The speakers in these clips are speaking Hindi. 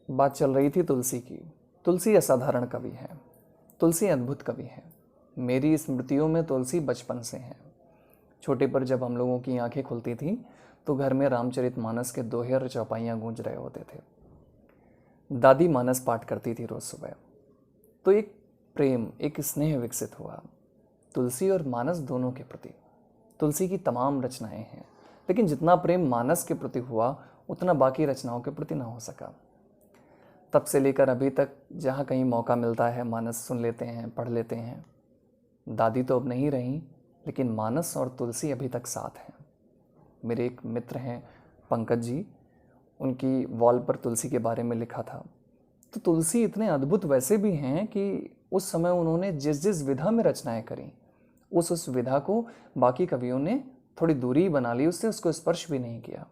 बात चल रही थी तुलसी की। तुलसी असाधारण कवि है, तुलसी अद्भुत कवि है। मेरी स्मृतियों में तुलसी बचपन से है। छोटे पर जब हम लोगों की आंखें खुलती थी तो घर में रामचरितमानस के दोहे और चौपाइयाँ गूंज रहे होते थे। दादी मानस पाठ करती थी रोज सुबह। तो एक प्रेम, एक स्नेह विकसित हुआ तुलसी और मानस दोनों के प्रति। तुलसी की तमाम रचनाएं हैं, लेकिन जितना प्रेम मानस के प्रति हुआ उतना बाकी रचनाओं के प्रति ना हो सका। तब से लेकर अभी तक जहाँ कहीं मौका मिलता है मानस सुन लेते हैं, पढ़ लेते हैं। दादी तो अब नहीं रहीं, लेकिन मानस और तुलसी अभी तक साथ हैं। मेरे एक मित्र हैं पंकज जी, उनकी वॉल पर तुलसी के बारे में लिखा था। तो तुलसी इतने अद्भुत वैसे भी हैं कि उस समय उन्होंने जिस जिस विधा में रचनाएं करी, उस विधा को बाकी कवियों ने थोड़ी दूरी बना ली, उससे उसको स्पर्श भी नहीं किया,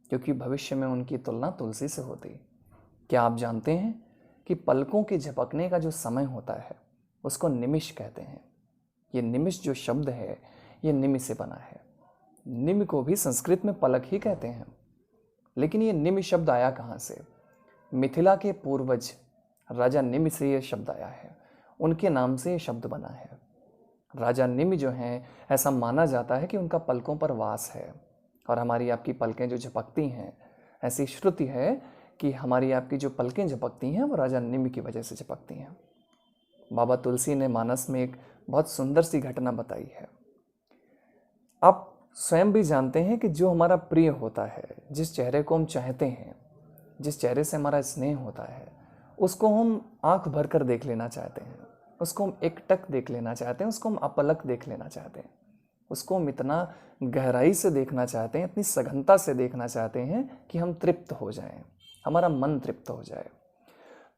क्योंकि भविष्य में उनकी तुलना तुलसी से होती। क्या आप जानते हैं कि पलकों के झपकने का जो समय होता है उसको निमिष कहते हैं। ये निमिष जो शब्द है ये निमि से बना है। निमि को भी संस्कृत में पलक ही कहते हैं, लेकिन ये निमि शब्द आया कहाँ से? मिथिला के पूर्वज राजा निमि से ये शब्द आया है, उनके नाम से ये शब्द बना है। राजा निमि जो हैं, ऐसा माना जाता है कि उनका पलकों पर वास है, और हमारी आपकी पलकें जो झपकती हैं, ऐसी श्रुति है कि हमारी आपकी जो पलकें झपकती हैं वो राजा निमि की वजह से झपकती हैं। बाबा तुलसी ने मानस में एक बहुत सुंदर सी घटना बताई है। आप स्वयं भी जानते हैं कि जो हमारा प्रिय होता है, जिस चेहरे को हम चाहते हैं, जिस चेहरे से हमारा स्नेह होता है, उसको हम आंख भर कर देख लेना चाहते हैं, उसको हम एकटक देख लेना चाहते हैं, उसको हम अपलक देख लेना चाहते हैं, उसको हम इतना गहराई से देखना चाहते हैं, इतनी सघनता से देखना चाहते हैं कि हम तृप्त हो जाएं, हमारा मन तृप्त हो जाए।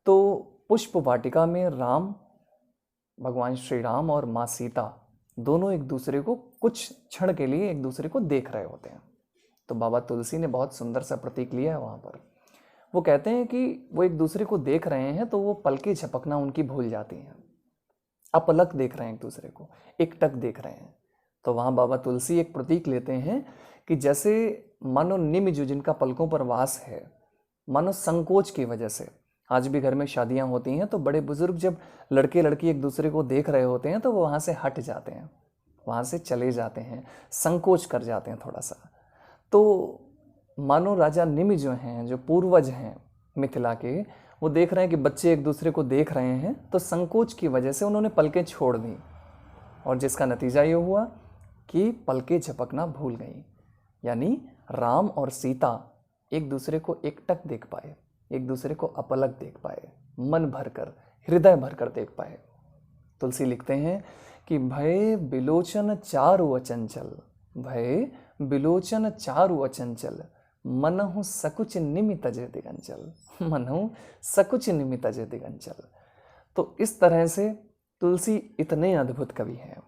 तो पुष्प वाटिका में राम, भगवान श्री राम और माँ सीता दोनों एक दूसरे को कुछ क्षण के लिए एक दूसरे को देख रहे होते हैं। तो बाबा तुलसी ने बहुत सुंदर सा प्रतीक लिया है वहाँ पर। वो कहते हैं कि वो एक दूसरे को देख रहे हैं तो वो पलकें झपकना उनकी भूल जाती हैं, अपलक देख रहे हैं एक दूसरे को, एकटक देख रहे हैं। तो वहाँ बाबा तुलसी एक प्रतीक लेते हैं कि जैसे मानो निमि जो जिनका पलकों पर वास है, मानो संकोच की वजह से, आज भी घर में शादियां होती हैं तो बड़े बुजुर्ग जब लड़के लड़की एक दूसरे को देख रहे होते हैं तो वो वहाँ से हट जाते हैं, वहाँ से चले जाते हैं, संकोच कर जाते हैं थोड़ा सा। तो मानो राजा निमि जो हैं, जो पूर्वज हैं मिथिला के, वो देख रहे हैं कि बच्चे एक दूसरे को देख रहे हैं, तो संकोच की वजह से उन्होंने पलकें छोड़ दी, और जिसका नतीजा ये हुआ कि पलकें झपकना भूल गई। यानी राम और सीता एक दूसरे को एकटक देख पाए, एक दूसरे को अपलक देख पाए, मन भरकर, हृदय भरकर देख पाए। तुलसी लिखते हैं कि भय बिलोचन चारु अचंचल, भय बिलोचन चारु अचंचल, मनहु सकुच निमि तजे दिगंचल, मनहु सकुच निमि तजे दिगंचल। तो इस तरह से तुलसी इतने अद्भुत कवि हैं।